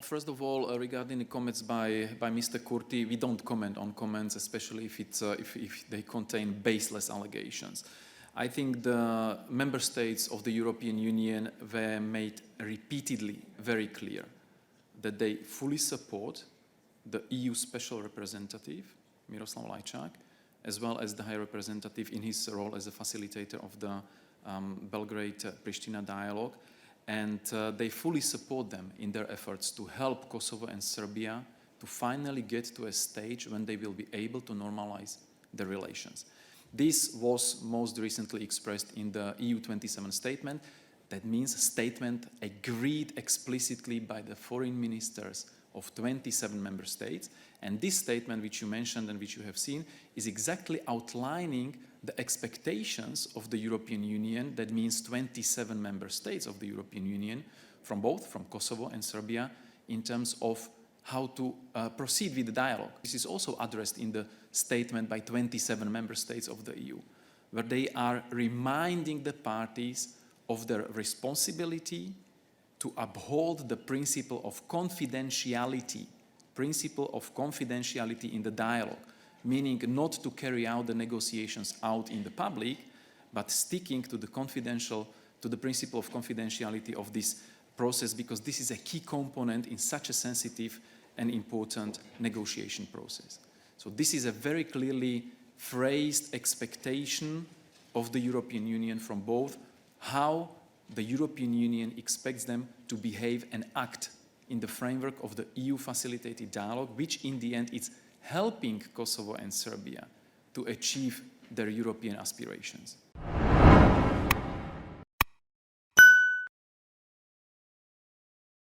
First of all, regarding the comments by Mr. Kurti, we don't comment on comments, especially if they contain baseless allegations. I think the member states of the European Union were made repeatedly very clear that they fully support the EU Special Representative, Miroslav Lajçak, as well as the High Representative in his role as a facilitator of the Belgrade-Pristina dialogue. And they fully support them in their efforts to help Kosovo and Serbia to finally get to a stage when they will be able to normalize their relations. This was most recently expressed in the EU27 statement. That means a statement agreed explicitly by the foreign ministers of 27 member states. And this statement, which you mentioned and which you have seen, is exactly outlining the expectations of the European Union. That means 27 member states of the European Union, from Kosovo and Serbia, in terms of how to proceed with the dialogue. This is also addressed in the statement by 27 member states of the EU, where they are reminding the parties of their responsibility to uphold the principle of confidentiality in the dialogue, meaning not to carry out the negotiations out in the public, but sticking to the principle of confidentiality of this process, because this is a key component in such a sensitive and important negotiation process. So this is a very clearly phrased expectation of the European Union from both, how the European Union expects them to behave and act in the framework of the EU-facilitated dialogue, which in the end is helping Kosovo and Serbia to achieve their European aspirations.